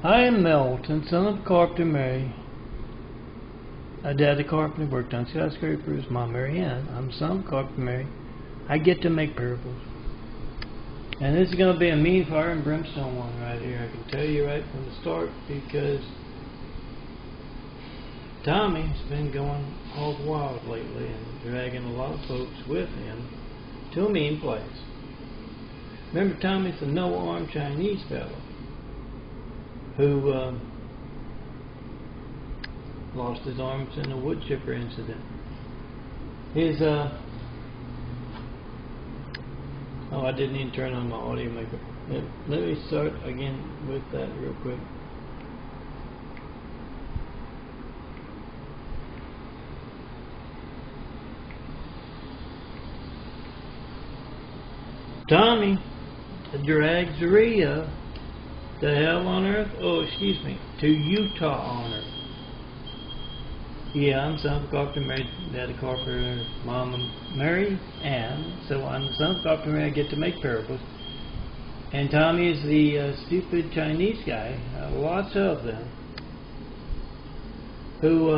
I am Melton, son of Carpenter Mary. Daddy Carpenter worked on skyscrapers. Mom Mary Ann. I'm son of Carpenter Mary. I get to make parables. And this is going to be a mean fire and brimstone one right here. I can tell you right from the start, because Tommy's been going hog wild lately and dragging a lot of folks with him to a mean place. Remember, Tommy's the no-arm Chinese fellow who lost his arms in a wood chipper incident. His oh, I didn't even turn on my audio maker. Let me start again with that real quick. Tommy drags Rhea to hell on earth, to Utah on earth. Yeah, I'm son of Carpenter Mary, Daddy Carpenter, Mama Mary Ann. So I'm the son of Carpenter Mary. I get to make parables. And Tommy is the stupid Chinese guy, lots of them, who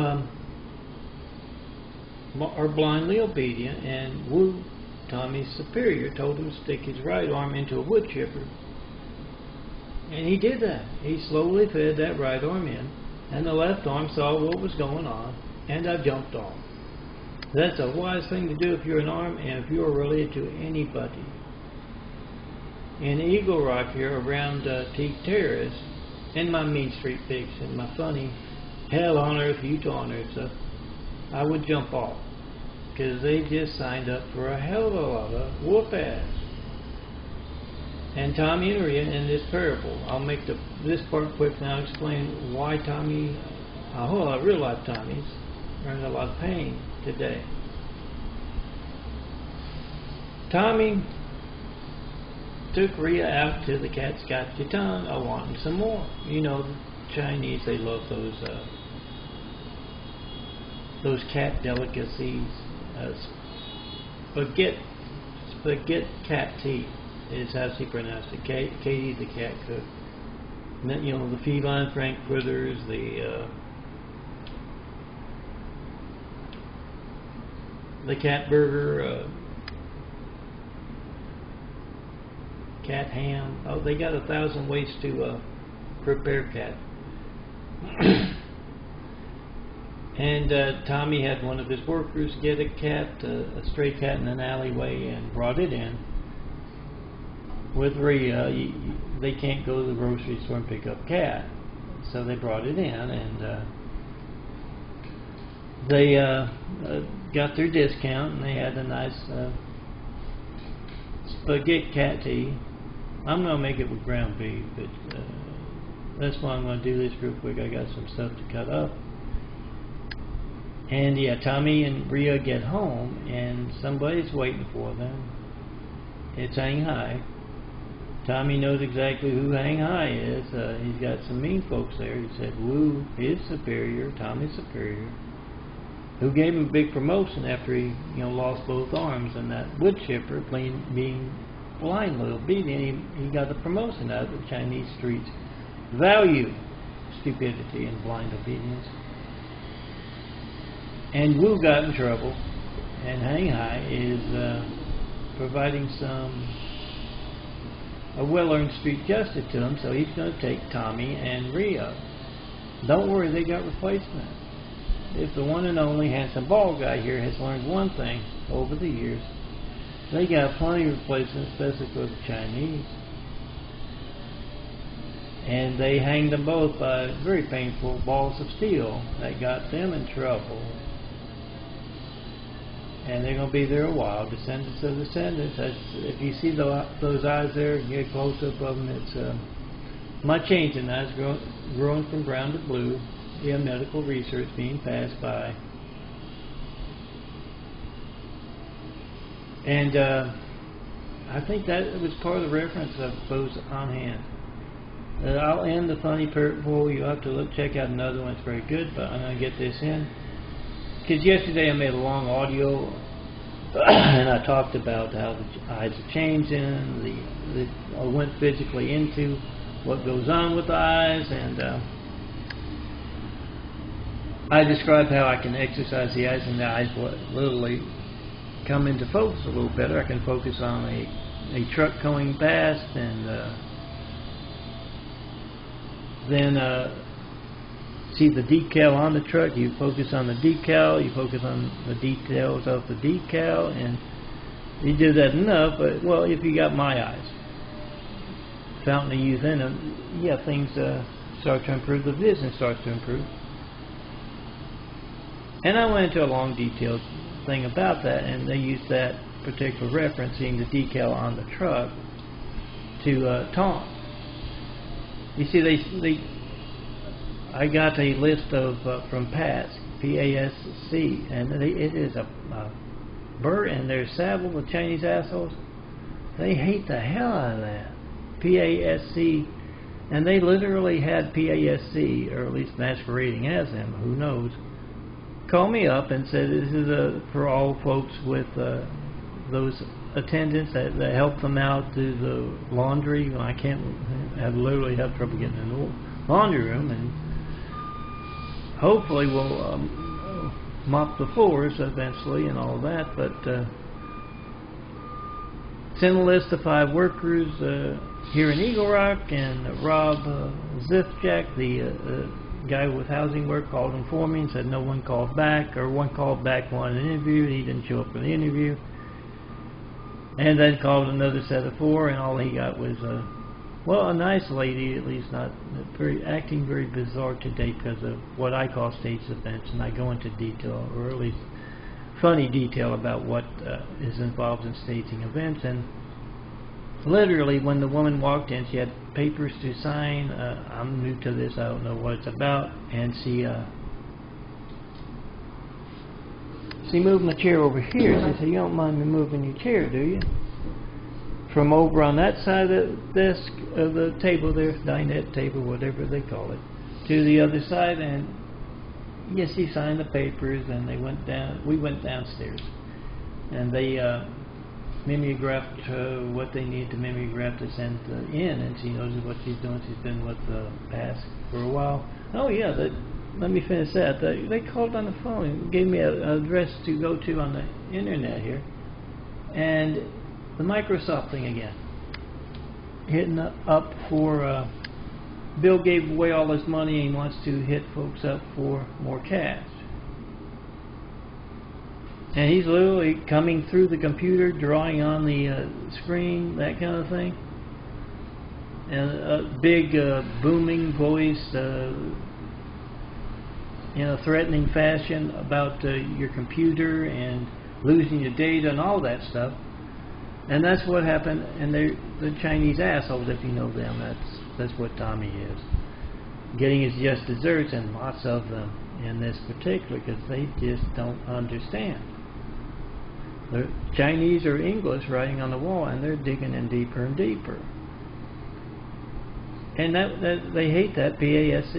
are blindly obedient. And Wu, Tommy's superior, told him to stick his right arm into a wood chipper. And he did that. He slowly fed that right arm in, and the left arm saw what was going on, and I jumped off. That's a wise thing to do if you're an arm and if you're related to anybody. In Eagle Rock here around Teak Terrace, in my Mean Street Pigs and my funny hell on earth, Utah on earth stuff, I would jump off, because they just signed up for a hell of a lot of whoop ass. And Tommy and Rhea in this parable, I'll make this part quick now, explain why Tommy, a whole lot of real life Tommies, are in a lot of pain today. Tommy took Rhea out to the Cat's Got Your Tongue, I wanted some more. You know, the Chinese, they love those cat delicacies. Spaghetti cat teeth is how she pronounced it. Katie the cat cook. And then, you know, the feline frankfurters, the cat burger, cat ham. Oh, they got 1,000 ways to prepare cat. And Tommy had one of his workers get a cat, a stray cat in an alleyway, and brought it in. With Rhea, they can't go to the grocery store and pick up cat, so they brought it in, and they got their discount, and they had a nice spaghetti cat tea. I'm going to make it with ground beef, but that's why I'm going to do this real quick. I got some stuff to cut up. And yeah, Tommy and Rhea get home, and somebody's waiting for them. It's Hang High. Tommy knows exactly who Hang High is. He's got some mean folks there. He said Wu, his superior, Tommy's superior, who gave him a big promotion after he, lost both arms, and that wood chipper being blindly obedient. He got the promotion out of the Chinese streets. Value stupidity and blind obedience. And Wu got in trouble, and Hang High is providing a well-earned street justice to him, so he's going to take Tommy and Rhea. Don't worry, they got replacement. If the one and only handsome bald guy here has learned one thing over the years, they got plenty of replacements, especially for the Chinese. And they hanged them both by very painful balls of steel that got them in trouble. And they're going to be there a while. Descendants of descendants. If you see those eyes there, you get a close-up of them, it's my changing eyes growing from brown to blue. Yeah, medical research being passed by. And I think that was part of the reference of those on hand. I'll end the funny parable. You'll have to check out another one. It's very good, but I'm going to get this in. Because yesterday I made a long audio and I talked about how the eyes are changing. I went physically into what goes on with the eyes, and I described how I can exercise the eyes, and the eyes will literally come into focus a little better. I can focus on a truck going past, and then see the decal on the truck. You focus on the decal, you focus on the details of the decal, and you do that enough. But well, if you got my eyes, fountain of youth in them, yeah, things start to improve. The vision starts to improve. And I went into a long detailed thing about that, and they used that particular referencing the decal on the truck to taunt. You see, I got a list of from PASC, P-A-S-C, and it is a Bert and their Savile, the Chinese assholes. They hate the hell out of that. P-A-S-C, and they literally had P-A-S-C, or at least masquerading as them, who knows, call me up and said this is for all folks with those attendants that help them out do the laundry. I literally have trouble getting in the laundry room, and hopefully we'll mop the floors eventually and all that. But send a list of 5 workers here in Eagle Rock, and Rob Zifjack, the guy with housing work, called him for me and said no one called back, or one called back, wanted an interview, and he didn't show up for the interview, and then called another set of 4, and all he got was well, a nice lady, at least not acting very bizarre today because of what I call staged events, and I go into detail, or at least funny detail, about what is involved in staging events. And literally, when the woman walked in, she had papers to sign. I'm new to this, I don't know what it's about, and she moved my chair over here. She said, "You don't mind me moving your chair, do you?" From over on that side of the desk of the table there, dinette table, whatever they call it, to the other side, and yes, he signed the papers, and they went down. We went downstairs, and they mimeographed what they need to mimeograph to send in, and she knows what she's doing. She's been with PASC for a while. Oh yeah, let me finish that. They called on the phone and gave me an address to go to on the internet here, and the Microsoft thing again, hitting up for Bill gave away all his money and he wants to hit folks up for more cash, and he's literally coming through the computer, drawing on the screen, that kind of thing, and a big booming voice in a threatening fashion about your computer and losing your data and all that stuff. And that's what happened, and they're the Chinese assholes, if you know them. That's what Tami is. Getting his just desserts, and lots of them in this particular, because they just don't understand. The Chinese or English writing on the wall, and they're digging in deeper and deeper. And that they hate that PAS,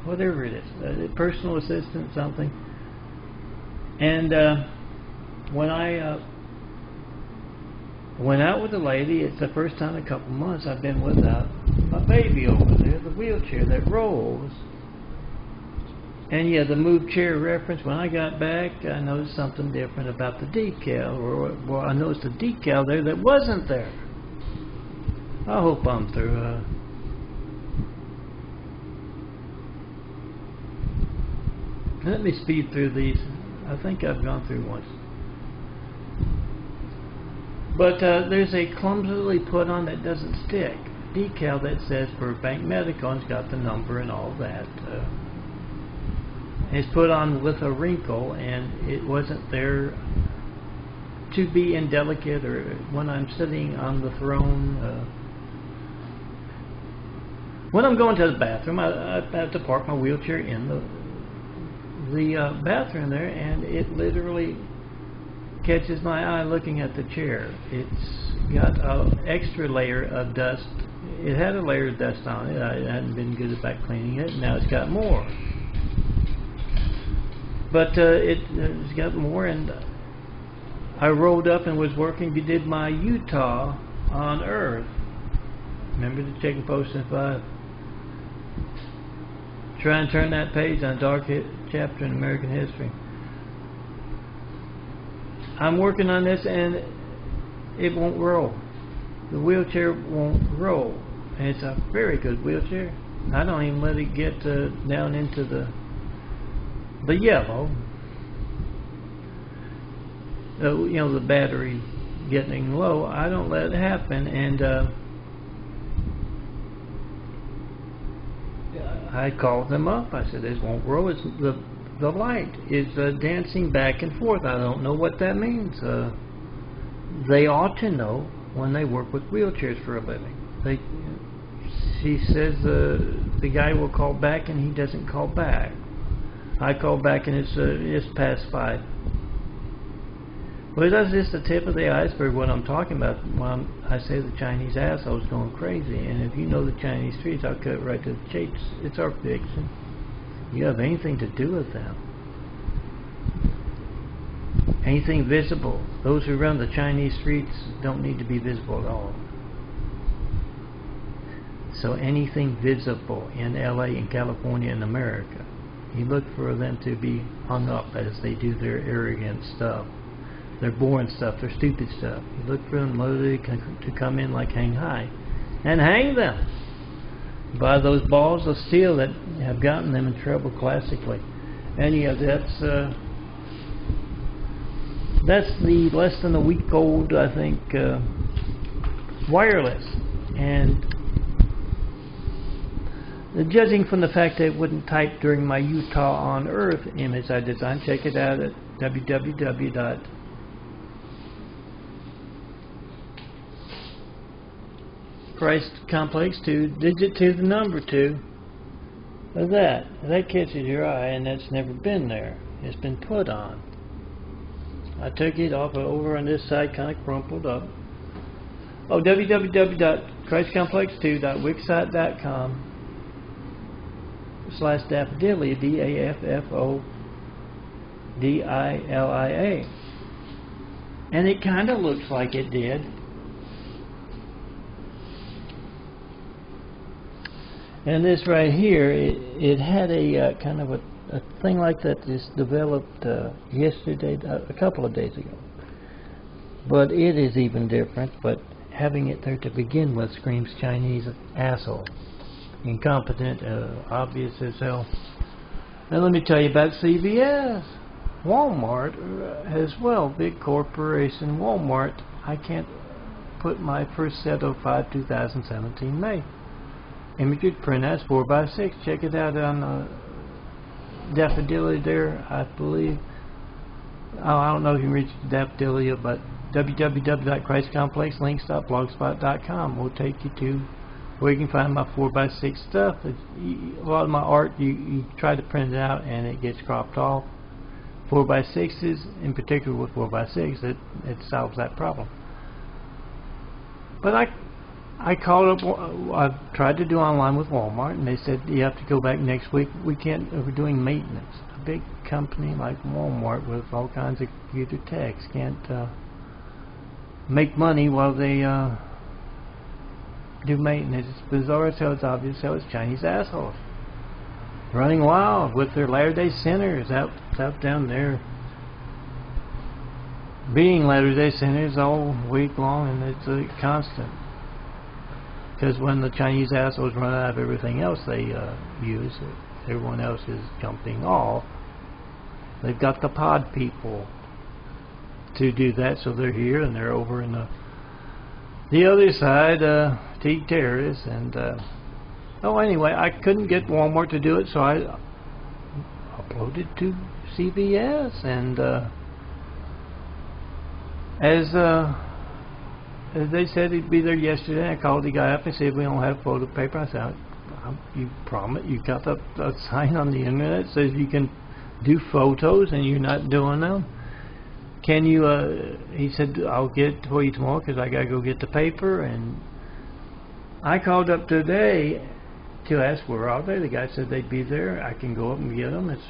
whatever it is, personal assistant something. And when I went out with a lady, it's the first time in a couple months I've been without my baby over there, the wheelchair that rolls. And yeah, the move chair reference, when I got back, I noticed something different about the decal, or well, I noticed a decal there that wasn't there. I hope I'm through. Let me speed through these. I think I've gone through once. But there's a clumsily put on that doesn't stick decal that says for Bank Medical, and it's got the number and all that. It's put on with a wrinkle, and it wasn't there to be indelicate, or when I'm sitting on the throne. When I'm going to the bathroom, I have to park my wheelchair in the bathroom there, and it literally catches my eye looking at the chair. It's got an extra layer of dust. It had a layer of dust on it. I hadn't been good about cleaning it. Now it's got more. But it's got more, and I rolled up and was working. We did my Utah on Earth, Remember to check and post in 5. Try and turn that page on a dark chapter in American history. I'm working on this and it won't roll. The wheelchair won't roll. And it's a very good wheelchair. I don't even let it get down into the yellow. You know, the battery getting low. I don't let it happen, and I called them up. I said, "This won't roll. It's the light is dancing back and forth. I don't know what that means." They ought to know when they work with wheelchairs for a living. She says the guy will call back, and he doesn't call back. I call back, and it's past 5. Well, that's just the tip of the iceberg. What I'm talking about when I say the Chinese asshole's going crazy. And if you know the Chinese streets, I'll cut right to the chase. It's our fiction. You have anything to do with them? Anything visible? Those who run the Chinese streets don't need to be visible at all. So anything visible in LA, in California, in America, you look for them to be hung up as they do their arrogant stuff, their boring stuff, their stupid stuff. You look for them literally to come in like hang high and hang them by those balls of steel that have gotten them in trouble classically. And yeah, that's the less than a week old, I think, wireless. And judging from the fact that it wouldn't type during my Utah on Earth image I designed, check it out at www.ChristComplex2, digit 2, the number 2. Look at that. That catches your eye, and that's never been there. It's been put on. I took it off over on this side, kind of crumpled up. Oh, www.ChristComplex2.wixsite.com/daffodilia, DAFFODILIA. And it kind of looks like it did. And this right here, it had a kind of a thing like that just developed yesterday, a couple of days ago. But it is even different, but having it there to begin with screams Chinese asshole. Incompetent, obvious as hell. Now let me tell you about CVS. Walmart as well, big corporation. Walmart, I can't put my first set of 5/2017 May. Images print as 4x6. Check it out on Daffodilia there, I believe. Oh, I don't know if you can reach Daffodilia, but www.ChristComplexLinks.blogspot.com will take you to where you can find my 4x6 stuff. A lot of my art, you try to print it out and it gets cropped off. 4x6s, in particular with 4x6, it solves that problem. But I called up, I tried to do online with Walmart, and they said you have to go back next week. We can't, we're doing maintenance. A big company like Walmart with all kinds of computer techs can't make money while they do maintenance. It's bizarre as hell. It's obvious how it's Chinese assholes running wild with their Latter-day Sinners out down there, being Latter-day Sinners all week long, and it's a constant. Because when the Chinese assholes run out of everything else they use, everyone else is jumping off. They've got the pod people to do that, so they're here and they're over in the other side, Teague Terrace. And oh, anyway, I couldn't get Walmart to do it, so I uploaded to CVS. And as they said he'd be there yesterday, I called the guy up and said we don't have photo paper. I said, you promise? You got a sign on the internet that says you can do photos and you're not doing them? Can you, he said, I'll get it for you tomorrow because I got to go get the paper. And I called up today to ask where are they. The guy said they'd be there. I can go up and get them. It's,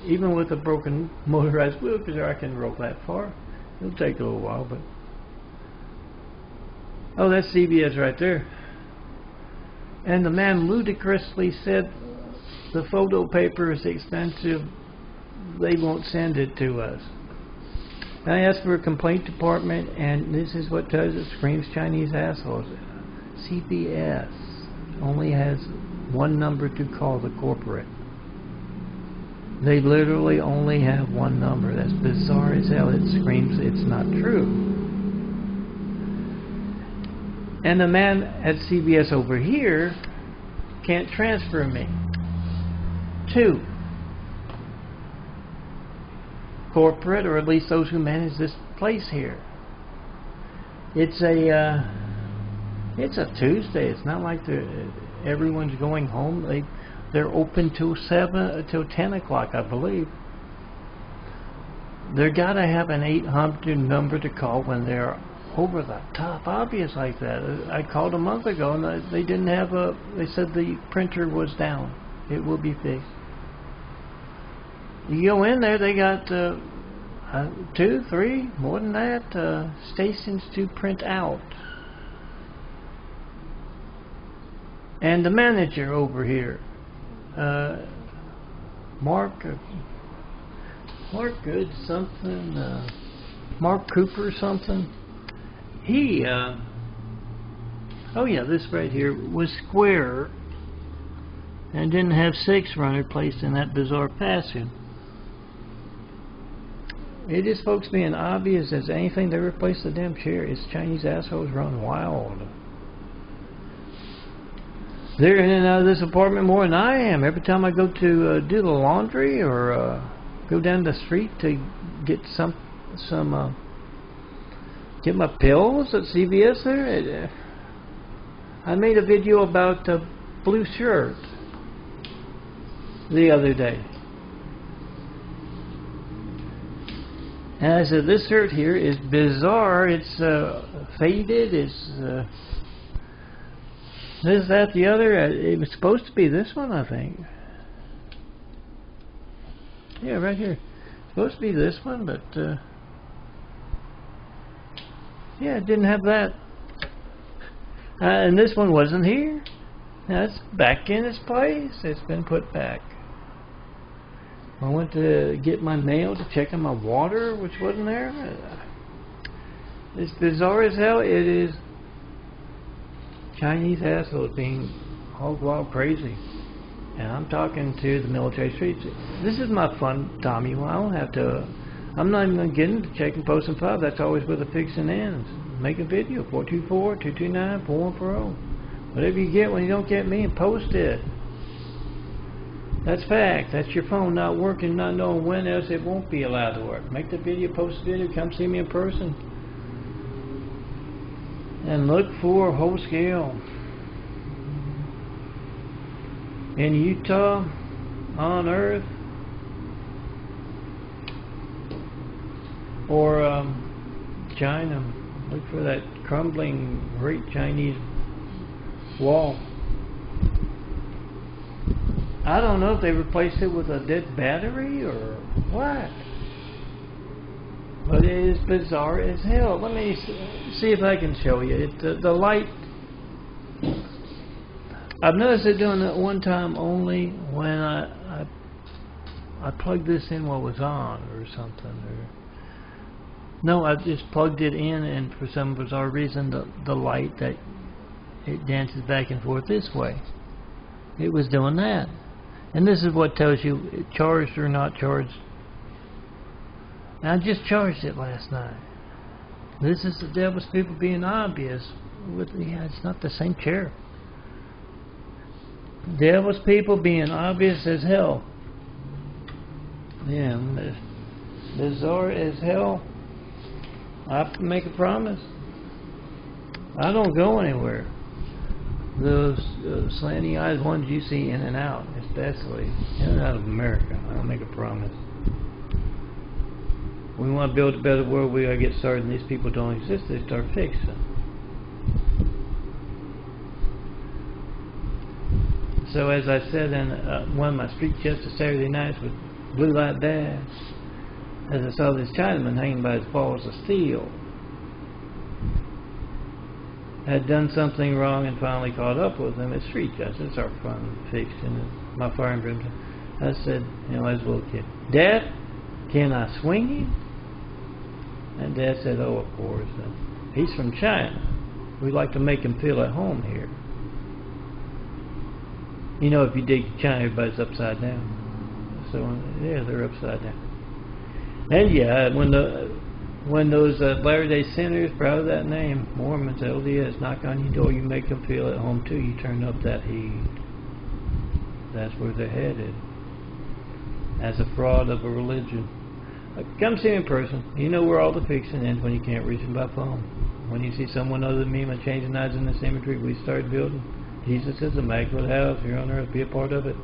even with a broken motorized wheelchair, I can roll that far. It'll take a little while, but... Oh, that's CVS right there. And the man ludicrously said, the photo paper is expensive, they won't send it to us. And I asked for a complaint department, and this is what does it, screams Chinese assholes. CBS only has one number to call, the corporate. They literally only have one number. That's bizarre as hell. It screams it's not true. And the man at CBS over here can't transfer me to corporate, or at least those who manage this place here. It's a Tuesday. It's not like everyone's going home. They're open till 10 o'clock, I believe. They're gotta have an 800 number to call when they're over the top obvious like that. I called a month ago and they didn't have they said the printer was down. It will be fixed. You go in there, they got 2, 3, more than that, stations to print out. And the manager over here, Mark Good something, Mark Cooper something. He, oh yeah, this right here was square and didn't have 6 runner placed in that bizarre passing. It is folks being obvious as anything. They replaced the damn chair. It's Chinese assholes run wild. They're in and out of this apartment more than I am. Every time I go to do the laundry or go down the street to get get my pills at CVS there. I made a video about a blue shirt the other day. And I said, this shirt here is bizarre. It's faded. It's this, that, the other. It was supposed to be this one, I think. Yeah, right here. It's supposed to be this one, but yeah, it didn't have that. And this one wasn't here. Now it's back in its place. It's been put back. I went to get my mail to check on my water, which wasn't there. It's bizarre as hell. It is Chinese assholes being hog wild crazy. And I'm talking to the military streets. This is my fun, Tommy. Well, I don't have to. I'm not even going to get into checking post and file. That's always where the fixing ends. Make a video, 424-229-4140. Whatever you get when you don't get me, and post it. That's fact. That's your phone not working, not knowing when, else it won't be allowed to work. Make the video, post the video, come see me in person. And look for whole scale. In Utah, on Earth, or China. Look for that crumbling great Chinese wall. I don't know if they replaced it with a dead battery or what. But it is bizarre as hell. Let me see if I can show you. The light, I've noticed it doing it one time only when I plugged this in while it was on or something. Or no, I just plugged it in, and for some bizarre reason the light, that it dances back and forth this way. It was doing that. And this is what tells you it charged or not charged. I just charged it last night. This is the devil's people being obvious. Yeah, it's not the same chair. Devil's people being obvious as hell. Yeah, bizarre as hell. I make a promise. I don't go anywhere. Those slanty eyes ones you see in and out, especially in and out of America. I don't make a promise. We want to build a better world. We gotta get started, and these people don't exist. They start fixing. So as I said in one of my street justice Saturday nights with blue light dash, as I saw this Chinaman hanging by his balls of steel. had done something wrong and finally caught up with him. It's street justice. It's our fun fiction. My fire and brimstone. I said, you know, as a little kid, Dad, can I swing him? And Dad said, oh, of course. He's from China. We like to make him feel at home here. You know, if you dig China, everybody's upside down. So, yeah, they're upside down. And yeah, when those Latter-day Sinners, proud of that name, Mormons, LDS, knock on your door, you make them feel at home too. You turn up that heat. That's where they're headed. As a fraud of a religion. Come see me in person. You know where all the fiction ends when you can't reach them by phone. When you see someone other than me, I'm changing knives in the cemetery we started building. Jesus is a immaculate house here on earth. Be a part of it.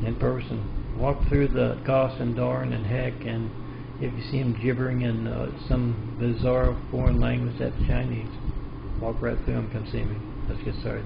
In person. Walk through the goss and darn and heck, and if you see them gibbering in some bizarre foreign language, that's Chinese. Walk right through them. Come see me. Let's get started.